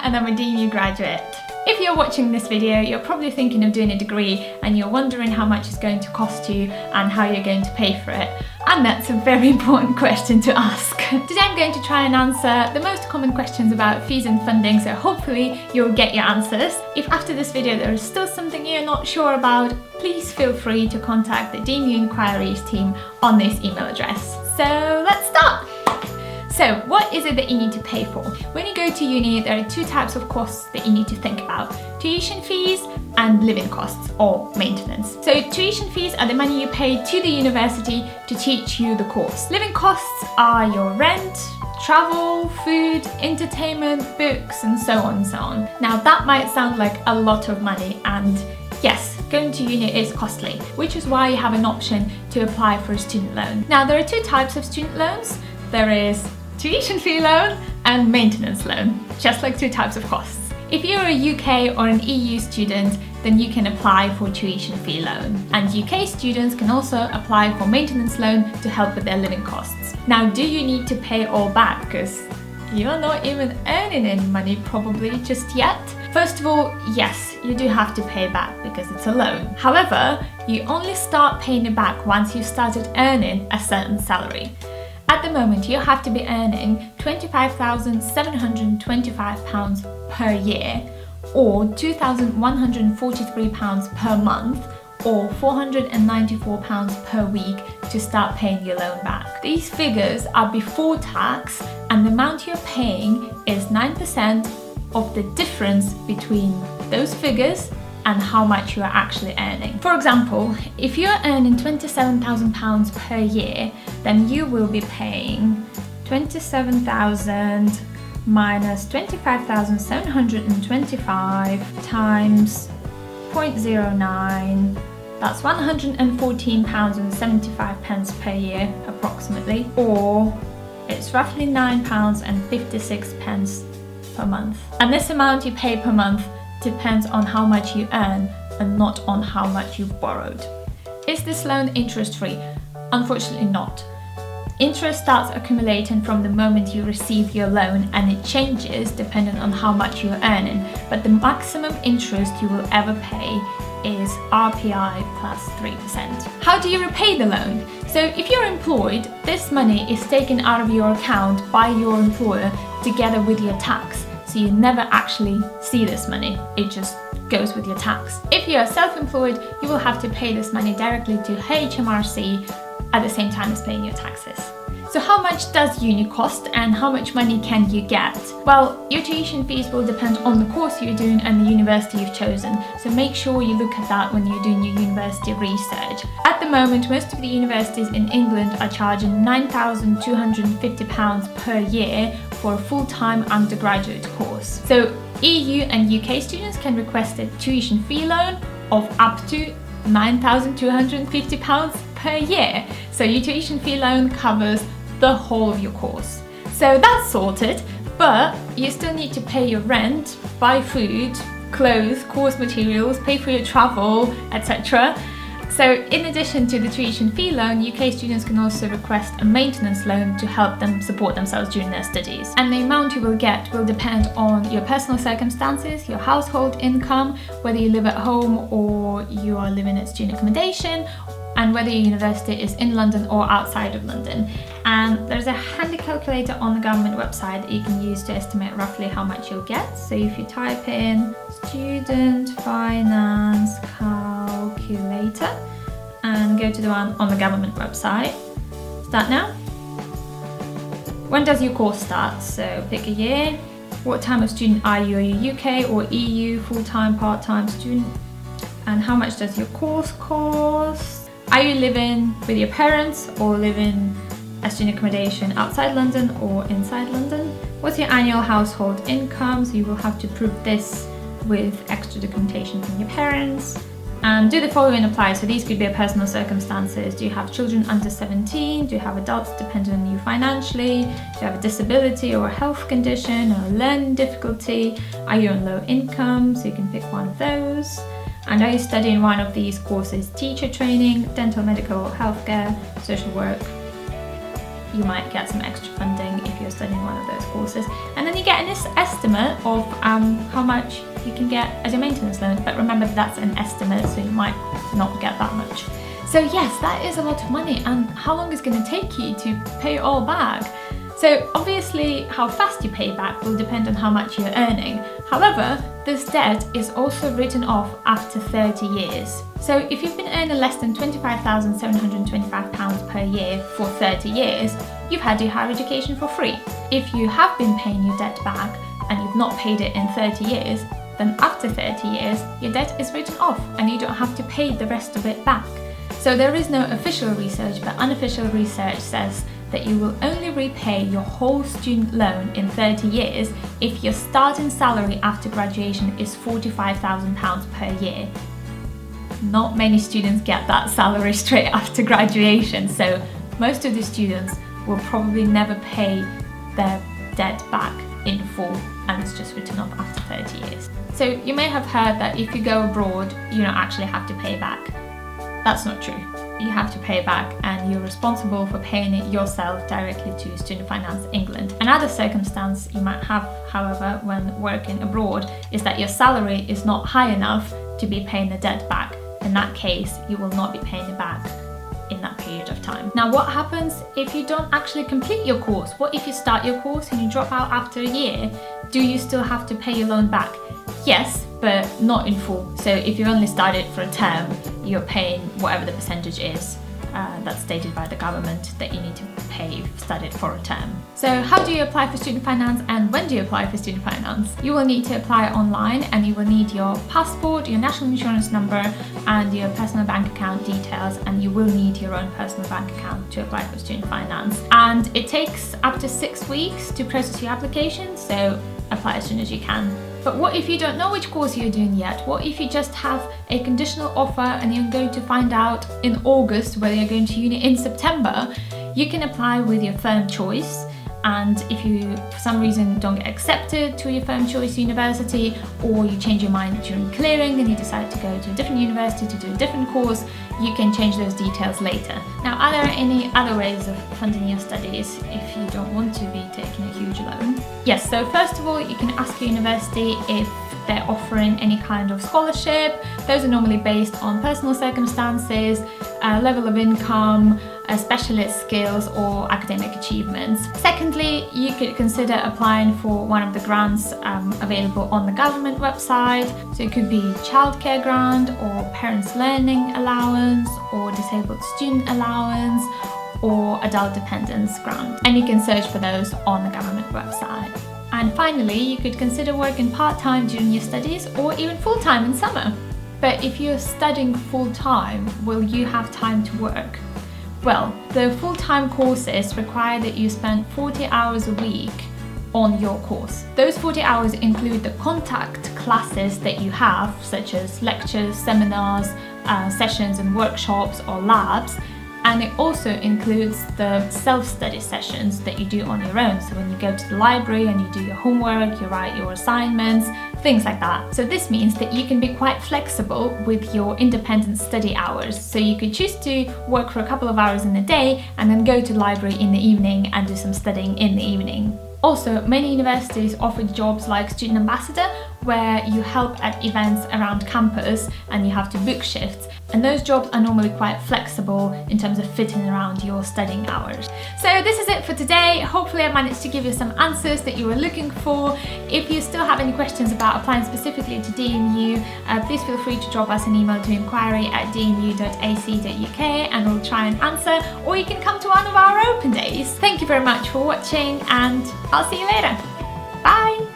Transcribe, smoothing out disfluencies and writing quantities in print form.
and I'm a DMU graduate. If you're watching this video, you're probably thinking of doing a degree and you're wondering how much it's going to cost you and how you're going to pay for it. And that's a very important question to ask. Today I'm going to try and answer the most common questions about fees and funding, so hopefully you'll get your answers. If after this video there is still something you're not sure about, please feel free to contact the DMU Inquiries team on this email address. So let's start! So what is it that you need to pay for? When you go to uni, there are two types of costs that you need to think about: tuition fees and living costs or maintenance. So tuition fees are the money you pay to the university to teach you the course. Living costs are your rent, travel, food, entertainment, books, and so on and so on. Now that might sound like a lot of money, and yes, going to uni is costly, which is why you have an option to apply for a student loan. Now there are two types of student loans. There is tuition fee loan and maintenance loan, just like two types of costs. If you're a UK or an EU student, then you can apply for tuition fee loan. And UK students can also apply for maintenance loan to help with their living costs. Now, do you need to pay all back? Because you're not even earning any money probably just yet. First of all, yes, you do have to pay back because it's a loan. However, you only start paying it back once you've started earning a certain salary. At the moment, you have to be earning £25,725 per year, or £2,143 per month, or £494 per week to start paying your loan back. These figures are before tax, and the amount you're paying is 9% of the difference between those figures and how much you are actually earning. For example, if you're earning £27,000 per year, then you will be paying 27,000 minus 25,725 times 0.09. That's £114.75 per year approximately, or it's roughly £9.56 per month. And this amount you pay per month depends on how much you earn and not on how much you've borrowed. Is this loan interest-free? Unfortunately not. Interest starts accumulating from the moment you receive your loan, and it changes depending on how much you're earning, but the maximum interest you will ever pay is RPI plus 3%. How do you repay the loan? So if you're employed, this money is taken out of your account by your employer together with your tax. So you never actually see this money, it just goes with your tax. If you are self-employed, you will have to pay this money directly to HMRC at the same time as paying your taxes. So how much does uni cost and how much money can you get? Well, your tuition fees will depend on the course you're doing and the university you've chosen, so make sure you look at that when you're doing your university research. At the moment, most of the universities in England are charging £9,250 per year for a full-time undergraduate course. So EU and UK students can request a tuition fee loan of up to £9,250 per year. So your tuition fee loan covers the whole of your course. So that's sorted, but you still need to pay your rent, buy food, clothes, course materials, pay for your travel, etc. So in addition to the tuition fee loan, UK students can also request a maintenance loan to help them support themselves during their studies. And the amount you will get will depend on your personal circumstances, your household income, whether you live at home or you are living at student accommodation, and whether your university is in London or outside of London. And there's a handy calculator on the government website that you can use to estimate roughly how much you'll get. So if you type in student finance calculator and go to the one on the government website, start now. When does your course start? So pick a year. What type of student are you? Are you UK or EU, full-time, part-time student? And how much does your course cost? Are you living with your parents or living at student accommodation outside London or inside London? What's your annual household income? So you will have to prove this with extra documentation from your parents. And do the following apply? So these could be your personal circumstances. Do you have children under 17? Do you have adults dependent on you financially? Do you have a disability or a health condition or a learning difficulty? Are you on low income? So you can pick one of those. And are you studying one of these courses? Teacher training, dental, medical, healthcare, social work, you might get some extra funding if you're studying one of those courses. And then you get an estimate of how much you can get as your maintenance loan. But remember, that's an estimate, so you might not get that much. So yes, that is a lot of money. And how long is it going to take you to pay it all back? So obviously how fast you pay back will depend on how much you're earning. However, this debt is also written off after 30 years. So if you've been earning less than £25,725 per year for 30 years, you've had your higher education for free. If you have been paying your debt back and you've not paid it in 30 years, then after 30 years, your debt is written off and you don't have to pay the rest of it back. So there is no official research, but unofficial research says that you will only repay your whole student loan in 30 years if your starting salary after graduation is £45,000 per year. Not many students get that salary straight after graduation, so most of the students will probably never pay their debt back in full, and it's just written off after 30 years. So you may have heard that if you go abroad, you don't actually have to pay back. That's not true. You have to pay back, and you're responsible for paying it yourself directly to Student Finance England. Another circumstance you might have, however, when working abroad is that your salary is not high enough to be paying the debt back. In that case, you will not be paying it back in that period of time. Now, what happens if you don't actually complete your course? What if you start your course and you drop out after a year? Do you still have to pay your loan back? Yes, but not in full. So if you only started for a term, you're paying whatever the percentage is that's stated by the government that you need to pay if you've studied for a term. So how do you apply for student finance, and when do you apply for student finance? You will need to apply online, and you will need your passport, your national insurance number, and your personal bank account details, and you will need your own personal bank account to apply for student finance. And it takes up to 6 weeks to process your application, so apply as soon as you can. But what if you don't know which course you're doing yet? What if you just have a conditional offer and you're going to find out in August whether you're going to uni in September? You can apply with your firm choice, and if you for some reason don't get accepted to your firm choice university, or you change your mind during clearing and you decide to go to a different university to do a different course, you can change those details later. Now, are there any other ways of funding your studies if you don't want to be taking a huge loan? Yes, so first of all, you can ask your university if they're offering any kind of scholarship. Those are normally based on personal circumstances, level of income, specialist skills or academic achievements. Secondly, you could consider applying for one of the grants available on the government website. So it could be childcare grant, or parents learning allowance, or disabled student allowance, or adult dependence grant. And you can search for those on the government website. And finally, you could consider working part-time during your studies, or even full-time in summer. But if you're studying full-time, will you have time to work? Well, the full-time courses require that you spend 40 hours a week on your course. Those 40 hours include the contact classes that you have, such as lectures, seminars, sessions and workshops or labs, and it also includes the self-study sessions that you do on your own. So when you go to the library and you do your homework, you write your assignments, things like that. So this means that you can be quite flexible with your independent study hours. So you could choose to work for a couple of hours in the day and then go to the library in the evening and do some studying in the evening. Also, many universities offer jobs like student ambassador, where you help at events around campus and you have to book shifts. And those jobs are normally quite flexible in terms of fitting around your studying hours. So this is it for today. Hopefully I managed to give you some answers that you were looking for. If you still have any questions about applying specifically to DMU, please feel free to drop us an email to inquiry@dmu.ac.uk and we'll try and answer, or you can come to one of our open days. Thank you very much for watching, and I'll see you later. Bye!